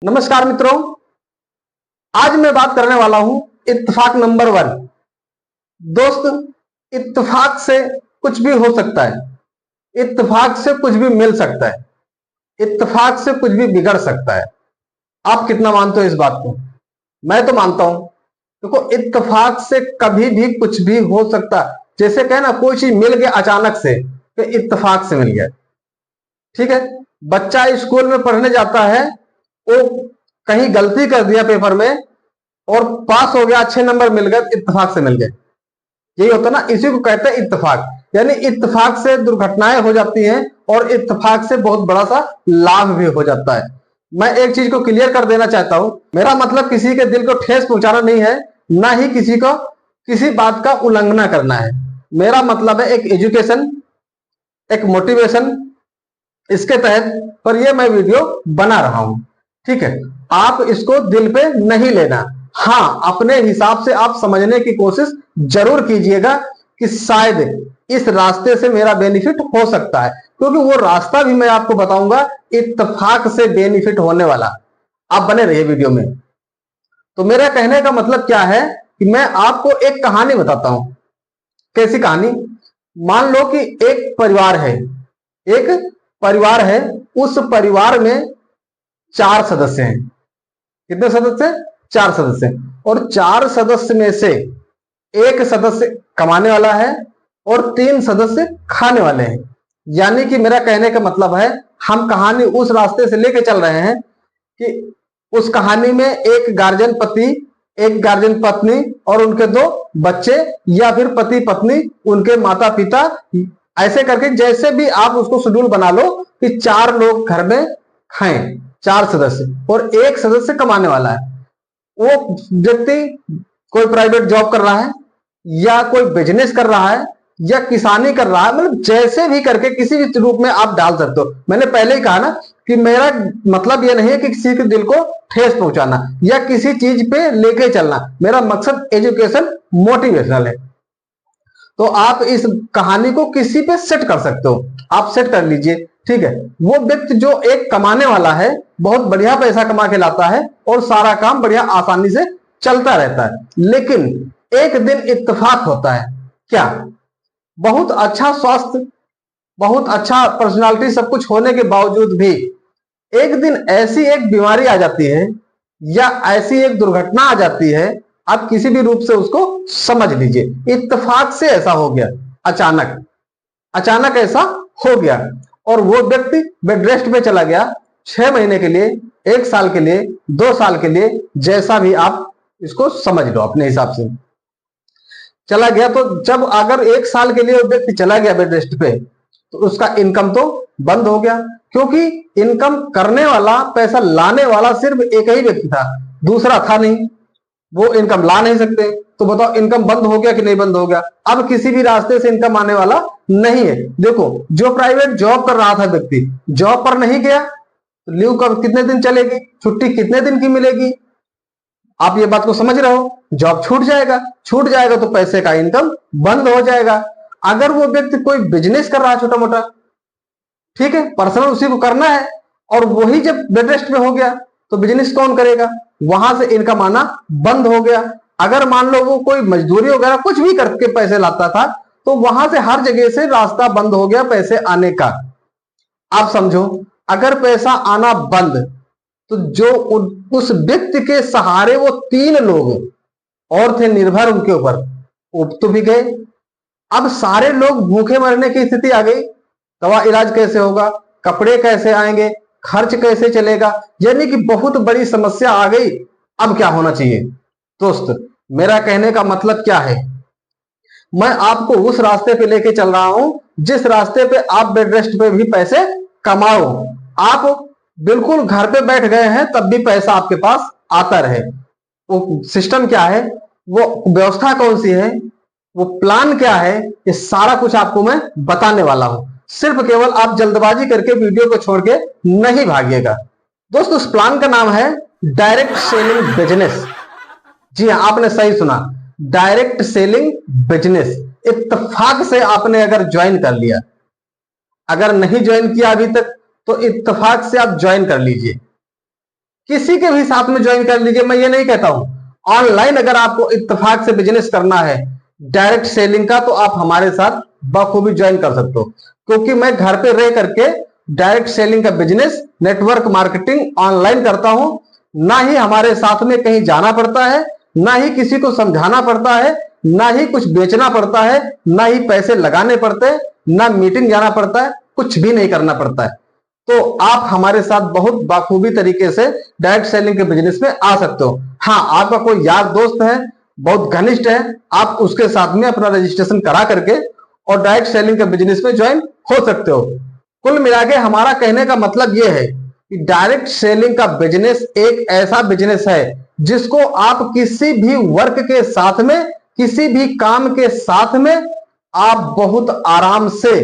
नमस्कार मित्रों, आज मैं बात करने वाला हूं इत्तेफाक नंबर 1। दोस्त, इत्तेफाक से कुछ भी हो सकता है, इत्तेफाक से कुछ भी मिल सकता है, इत्तेफाक से कुछ भी बिगड़ सकता है। आप कितना मानते हो इस बात को? मैं तो मानता हूं। देखो, इत्तेफाक से कभी भी कुछ भी हो सकता है। जैसे कहे ना, कोई चीज मिल गया अचानक से, तो इत्तेफाक से मिल गया। ठीक है, बच्चा स्कूल में पढ़ने जाता है, वो कहीं गलती कर दिया पेपर में और पास हो गया, अच्छे नंबर मिल गए, इत्तेफाक से मिल गए। यही होता ना, इसी को कहते हैं इत्तेफाक। यानी इत्तेफाक से दुर्घटनाएं हो जाती हैं और इत्तेफाक से बहुत बड़ा सा लाभ भी हो जाता है। मैं एक चीज को क्लियर कर देना चाहता हूं, मेरा मतलब किसी के दिल को ठेस पहुंचाना नहीं है, ना ही किसी को किसी बात का उल्लंघना करना है। मेरा मतलब है एक एजुकेशन, एक मोटिवेशन, इसके तहत पर यह मैं वीडियो बना रहा हूं। ठीक है, आप इसको दिल पे नहीं लेना। हाँ, अपने हिसाब से आप समझने की कोशिश जरूर कीजिएगा कि शायद इस रास्ते से मेरा बेनिफिट हो सकता है, क्योंकि वो रास्ता भी मैं आपको बताऊंगा इत्तेफाक से बेनिफिट होने वाला। आप बने रहिए वीडियो में। तो मेरा कहने का मतलब क्या है कि मैं आपको एक कहानी बताता हूं। कैसी कहानी? मान लो कि एक परिवार है, एक परिवार है, उस परिवार में 4 सदस्य हैं। कितने सदस्य? 4 सदस्य। और 4 सदस्य में से एक सदस्य कमाने वाला है और 3 सदस्य खाने वाले हैं। यानी कि मेरा कहने का मतलब है, हम कहानी उस रास्ते से लेके चल रहे हैं कि उस कहानी में एक गार्जियन पति, एक गार्जियन पत्नी और उनके 2 बच्चे, या फिर पति पत्नी, उनके माता पिता, ऐसे करके जैसे भी आप उसको शेड्यूल बना लो कि 4 लोग घर में खाएं, 4 सदस्य, और एक सदस्य कमाने वाला है। वो व्यक्ति कोई प्राइवेट जॉब कर रहा है, या कोई बिजनेस कर रहा है, या किसानी कर रहा है, मतलब जैसे भी करके किसी भी रूप में आप डाल सकते हो। मैंने पहले ही कहा ना कि मेरा मतलब यह नहीं है कि किसी के दिल को ठेस पहुंचाना या किसी चीज पे लेके चलना। मेरा मकसद एजुकेशन, मोटिवेशनल है। तो आप इस कहानी को किसी पे सेट कर सकते हो, आप सेट कर लीजिए। ठीक है, वो व्यक्ति जो एक कमाने वाला है, बहुत बढ़िया पैसा कमा के लाता है और सारा काम बढ़िया आसानी से चलता रहता है। लेकिन एक दिन इत्तेफाक होता है। क्या? बहुत अच्छा स्वास्थ्य, बहुत अच्छा पर्सनालिटी, सब कुछ होने के बावजूद भी एक दिन ऐसी एक बीमारी आ जाती है या ऐसी एक दुर्घटना आ जाती है, आप किसी भी रूप से उसको समझ लीजिए, इत्तेफाक से ऐसा हो गया, अचानक अचानक ऐसा हो गया और वो व्यक्ति बेड रेस्ट पे चला गया 6 महीने के लिए, 1 साल के लिए, 2 साल के लिए, जैसा भी आप इसको समझ लो अपने हिसाब से चला गया। तो जब अगर 1 साल के लिए वो व्यक्ति चला गया बेड रेस्ट पे, तो उसका इनकम तो बंद हो गया, क्योंकि इनकम करने वाला, पैसा लाने वाला सिर्फ एक ही व्यक्ति था, दूसरा था नहीं। वो इनकम ला नहीं सकते। तो बताओ, इनकम बंद हो गया कि नहीं बंद हो गया? अब किसी भी रास्ते से इनकम आने वाला नहीं है। देखो, जो प्राइवेट जॉब कर रहा था व्यक्ति, जॉब पर नहीं गया तो लीव कब, कितने दिन चलेगी, छुट्टी कितने दिन की मिलेगी? आप ये बात को समझ रहे हो? जॉब छूट जाएगा, छूट जाएगा तो पैसे का इनकम बंद हो जाएगा। अगर वो व्यक्ति कोई बिजनेस कर रहा है छोटा मोटा, ठीक है, पर्सनल उसी को करना है, और वही जब बेड रेस्ट में हो गया तो बिजनेस कौन करेगा? वहां से इनकम आना बंद हो गया। अगर मान लो वो कोई मजदूरी वगैरह कुछ भी करके पैसे लाता था, तो वहां से हर जगह से रास्ता बंद हो गया पैसे आने का। आप समझो, अगर पैसा आना बंद, तो जो उस व्यक्ति के सहारे वो 3 लोग और थे निर्भर उनके ऊपर, वो तो भी गए। अब सारे लोग भूखे मरने की स्थिति आ गई। दवा इलाज कैसे होगा, कपड़े कैसे आएंगे, खर्च कैसे चलेगा, यानी कि बहुत बड़ी समस्या आ गई। अब क्या होना चाहिए? दोस्त, मेरा कहने का मतलब क्या है, मैं आपको उस रास्ते पे लेके चल रहा हूं जिस रास्ते पे आप बेड रेस्ट पे भी पैसे कमाओ। आप बिल्कुल घर पे बैठ गए हैं तब भी पैसा आपके पास आता रहे। वो सिस्टम क्या है, वो व्यवस्था कौन सी है, वो प्लान क्या है, ये सारा कुछ आपको मैं बताने वाला हूं। सिर्फ केवल आप जल्दबाजी करके वीडियो को छोड़ के नहीं भागिएगा। दोस्तों, उस प्लान का नाम है डायरेक्ट सेलिंग बिजनेस। जी हाँ, आपने सही सुना, डायरेक्ट सेलिंग बिजनेस। इत्तेफाक से आपने अगर ज्वाइन कर लिया, अगर नहीं ज्वाइन किया अभी तक तो इत्तेफाक से आप ज्वाइन कर लीजिए। किसी के भी साथ में ज्वाइन कर लीजिए, मैं ये नहीं कहता हूं। ऑनलाइन अगर आपको इत्तेफाक से बिजनेस करना है डायरेक्ट सेलिंग का, तो आप हमारे साथ बखूबी ज्वाइन कर सकते हो, क्योंकि मैं घर पे रह करके डायरेक्ट सेलिंग का बिजनेस, नेटवर्क मार्केटिंग ऑनलाइन करता हूं। ना ही हमारे साथ में कहीं जाना पड़ता है, ना ही किसी को समझाना पड़ता है, ना ही कुछ बेचना पड़ता है, ना ही पैसे लगाने पड़ते हैं, ना मीटिंग जाना पड़ता है, कुछ भी नहीं करना पड़ता है। तो आप हमारे साथ बहुत बाखूबी तरीके से डायरेक्ट सेलिंग के बिजनेस में आ सकते हो। हाँ, आपका कोई यार दोस्त है, बहुत घनिष्ठ है, आप उसके साथ में अपना रजिस्ट्रेशन करा करके और डायरेक्ट सेलिंग के बिजनेस में ज्वाइन हो सकते हो। कुल मिला के हमारा कहने का मतलब यह है कि डायरेक्ट सेलिंग का बिजनेस एक ऐसा बिजनेस है जिसको आप किसी भी वर्क के साथ में, किसी भी काम के साथ में आप बहुत आराम से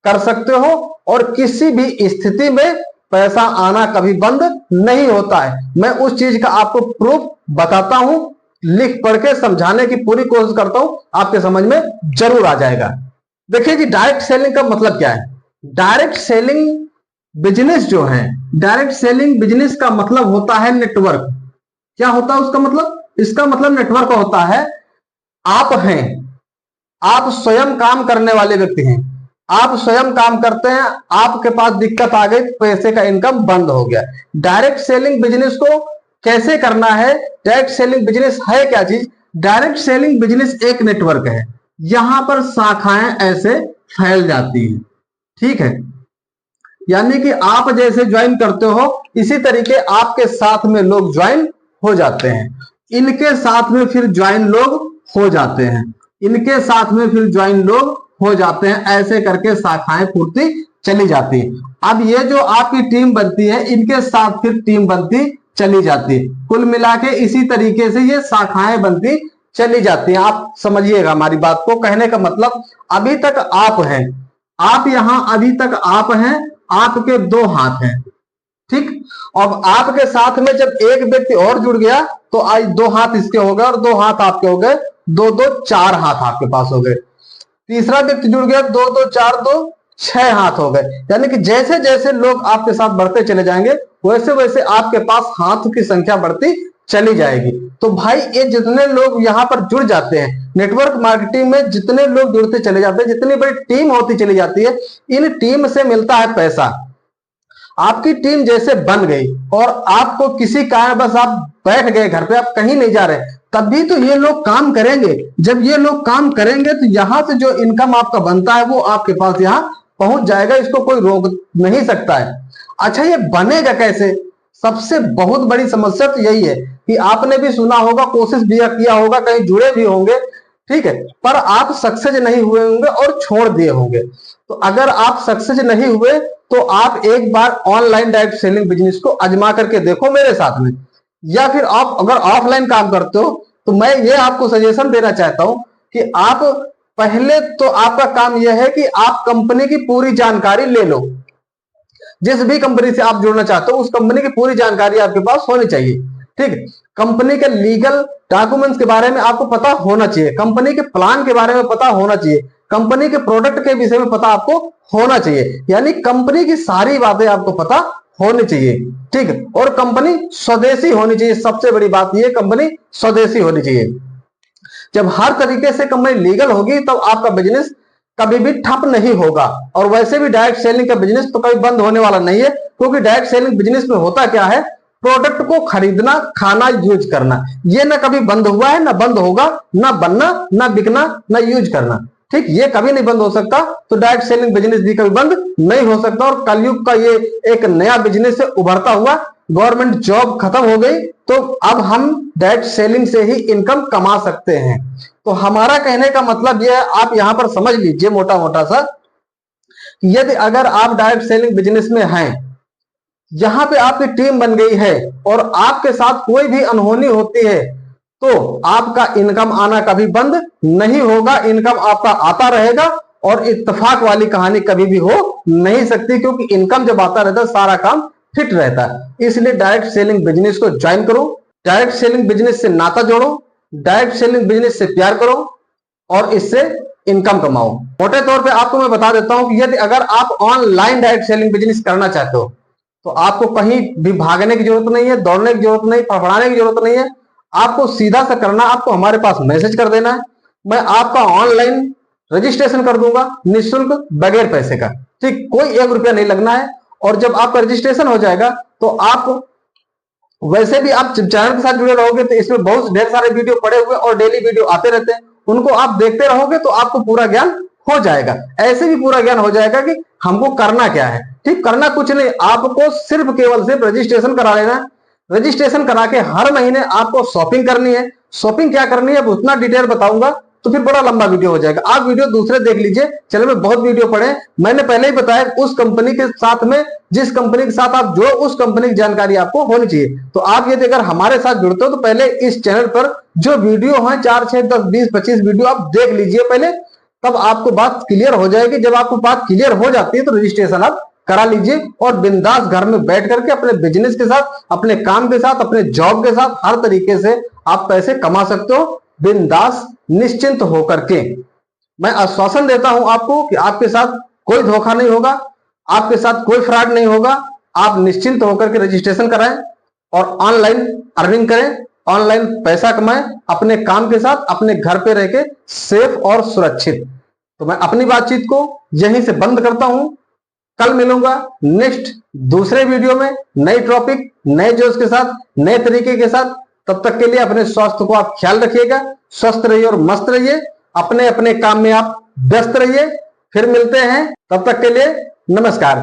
कर सकते हो, और किसी भी स्थिति में पैसा आना कभी बंद नहीं होता है। मैं उस चीज का आपको प्रूफ बताता हूं, लिख पढ़ के समझाने की पूरी कोशिश करता हूं, आपके समझ में जरूर आ जाएगा। देखिए जी, डायरेक्ट सेलिंग का मतलब क्या है। डायरेक्ट सेलिंग बिजनेस जो है, डायरेक्ट सेलिंग बिजनेस का मतलब होता है नेटवर्क। क्या होता है उसका मतलब? इसका मतलब नेटवर्क होता है, आप हैं, आप स्वयं काम करने वाले व्यक्ति हैं, आप स्वयं काम करते हैं, आपके पास दिक्कत आ गई, पैसे का इनकम बंद हो गया। डायरेक्ट सेलिंग बिजनेस को कैसे करना है? डायरेक्ट सेलिंग बिजनेस है क्या चीज? डायरेक्ट सेलिंग बिजनेस एक नेटवर्क है, यहां पर शाखाएं ऐसे फैल जाती हैं, ठीक है। यानी कि आप जैसे ज्वाइन करते हो, इसी तरीके आपके साथ में लोग ज्वाइन हो जाते हैं, इनके साथ में फिर ज्वाइन लोग हो जाते हैं, इनके साथ में फिर ज्वाइन लोग हो जाते हैं, ऐसे करके शाखाएं फूटती चली जाती है। अब ये जो आपकी टीम बनती है, इनके साथ फिर टीम बनती चली जाती है। कुल मिला के इसी तरीके से ये शाखाएं बनती चली जाती हैं। आप समझिएगा हमारी बात को। कहने का मतलब, अभी तक आप हैं, आप यहां अभी तक आप हैं, आपके दो हाथ हैं, ठीक। अब आपके साथ में जब एक व्यक्ति और जुड़ गया, तो आज दो हाथ इसके हो गए और दो हाथ आपके हो गए, दो दो चार हाथ आपके पास हो गए। तीसरा व्यक्ति जुड़ गया, दो दो चार, दो छह हाथ हो गए। यानी कि जैसे जैसे लोग आपके साथ बढ़ते चले जाएंगे, वैसे वैसे आपके पास हाथ की संख्या बढ़ती चली जाएगी। तो भाई, ये जितने लोग यहां पर जुड़ जाते हैं, नेटवर्क मार्केटिंग में जितने लोग जुड़ते चले जाते हैं, जितनी बड़ी टीम होती चली जाती है, इन टीम से मिलता है पैसा। आपकी टीम जैसे बन गई और आपको किसी कारण बस आप बैठ गए घर पे, आप कहीं नहीं जा रहे, तभी तो ये लोग काम करेंगे। जब ये लोग काम करेंगे तो यहां से जो इनकम आपका बनता है वो आपके पास यहां पहुंच जाएगा, इसको कोई रोक नहीं सकता है। अच्छा, ये बनेगा कैसे? सबसे बहुत बड़ी समस्या तो यही है कि आपने भी सुना होगा, कोशिश भी किया होगा, कहीं जुड़े भी होंगे, ठीक है, पर आप सक्सेस नहीं हुए होंगे और छोड़ दिए होंगे। तो अगर आप सक्सेस नहीं हुए, तो आप एक बार ऑनलाइन डायरेक्ट सेलिंग बिजनेस को आजमा करके देखो मेरे साथ में। या फिर आप अगर ऑफलाइन काम करते हो, तो मैं ये आपको सजेशन देना चाहता हूं कि आप पहले तो आपका काम यह है कि आप कंपनी की पूरी जानकारी ले लो। जिस भी कंपनी से आप जुड़ना चाहते हो, उस कंपनी की पूरी जानकारी आपके पास होनी चाहिए, ठीक है। कंपनी के लीगल डॉक्यूमेंट्स के बारे में आपको पता होना चाहिए, कंपनी के प्लान के बारे में पता होना चाहिए, कंपनी के प्रोडक्ट के विषय में पता आपको होना चाहिए। यानी कंपनी की सारी बातें आपको पता होनी चाहिए, ठीक है। और कंपनी स्वदेशी होनी चाहिए, सबसे बड़ी बात यह, कंपनी स्वदेशी होनी चाहिए। जब हर तरीके से कंपनी लीगल होगी, तब आपका बिजनेस कभी भी ठप नहीं होगा। और वैसे भी डायरेक्ट सेलिंग का बिजनेस तो कभी बंद होने वाला नहीं है, क्योंकि डायरेक्ट सेलिंग बिजनेस में होता क्या है, प्रोडक्ट को खरीदना, खाना, यूज करना, ये ना कभी बंद हुआ है, ना बंद होगा, ना बनना, ना बिकना, ना यूज करना, ठीक, ये कभी नहीं बंद हो सकता। तो डायरेक्ट सेलिंग बिजनेस भी कभी बंद नहीं हो सकता। और कलयुग का ये एक नया बिजनेस से उभरता हुआ, गवर्नमेंट जॉब खत्म हो गई, तो अब हम डायरेक्ट सेलिंग से ही इनकम कमा सकते हैं। तो हमारा कहने का मतलब यह है, आप यहां पर समझ लीजिए मोटा मोटा सा, यदि अगर आप डायरेक्ट सेलिंग बिजनेस में हैं, यहां पे आपकी टीम बन गई है और आपके साथ कोई भी अनहोनी होती है, तो आपका इनकम आना कभी बंद नहीं होगा, इनकम आपका आता रहेगा। और इत्तेफाक वाली कहानी कभी भी हो नहीं सकती, क्योंकि इनकम जब आता रहता है, सारा काम फिट रहता है। इसलिए डायरेक्ट सेलिंग बिजनेस को ज्वाइन करो, डायरेक्ट सेलिंग बिजनेस से नाता जोड़ो, डायरेक्ट सेलिंग बिजनेस से प्यार करो और इससे इनकम कमाओ। मोटे तौर पे आपको मैं बता देता हूं कि यदि अगर आप ऑनलाइन डायरेक्ट सेलिंग बिजनेस करना चाहते हो, तो आपको कहीं भी भागने की जरूरत नहीं है, दौड़ने की जरूरत नहीं, फड़फड़ाने की जरूरत नहीं है। आपको सीधा सा करना, आपको हमारे पास मैसेज कर देना है, मैं आपका ऑनलाइन रजिस्ट्रेशन कर दूंगा निःशुल्क, बगैर पैसे का। ठीक, कोई 1 रुपया नहीं लगना है। और जब आपका रजिस्ट्रेशन हो जाएगा तो आप वैसे भी आप चैनल के साथ जुड़े रहोगे तो इसमें बहुत ढेर सारे वीडियो पड़े हुए और डेली वीडियो आते रहते हैं, उनको आप देखते रहोगे तो आपको पूरा ज्ञान हो जाएगा। ऐसे भी पूरा ज्ञान हो जाएगा कि हमको करना क्या है। ठीक, करना कुछ नहीं, आपको सिर्फ केवल सिर्फ रजिस्ट्रेशन करा लेना है। रजिस्ट्रेशन करा के हर महीने आपको शॉपिंग करनी है। शॉपिंग क्या करनी है, उतना डिटेल बताऊंगा तो फिर बड़ा लंबा वीडियो हो जाएगा। आप वीडियो दूसरे देख लीजिए, चैनल में बहुत वीडियो पड़े हैं। मैंने पहले ही बताया उस कंपनी के साथ में, जिस कंपनी के साथ आप जुड़ो उस कंपनी की जानकारी आपको होनी चाहिए। तो आप यदि अगर हमारे साथ जुड़ते हो तो पहले इस चैनल पर जो वीडियो है 4, 6, 10, 20, 25 वीडियो आप देख लीजिए पहले, तब आपको बात क्लियर हो जाएगी। जब आपको बात क्लियर हो जाती है तो रजिस्ट्रेशन आप करा लीजिए और बिंदास घर में बैठ करके अपने बिजनेस के साथ, अपने काम के साथ, अपने जॉब के साथ हर तरीके से आप पैसे कमा सकते हो बिंदास निश्चिंत होकर के। मैं आश्वासन देता हूं आपको कि आपके साथ कोई धोखा नहीं होगा, आपके साथ कोई फ्रॉड नहीं होगा। आप निश्चिंत होकर के रजिस्ट्रेशन कराएं और ऑनलाइन अर्निंग करें, ऑनलाइन पैसा कमाएं, अपने काम के साथ अपने घर पे रह के सेफ और सुरक्षित। तो मैं अपनी बातचीत को यहीं से बंद करता हूं। कल मिलूंगा नेक्स्ट दूसरे वीडियो में, नई टॉपिक, नए जोश के साथ, नए तरीके के साथ। तब तक के लिए अपने स्वास्थ्य को आप ख्याल रखिएगा, स्वस्थ रहिए और मस्त रहिए, अपने अपने काम में आप व्यस्त रहिए। फिर मिलते हैं, तब तक के लिए नमस्कार।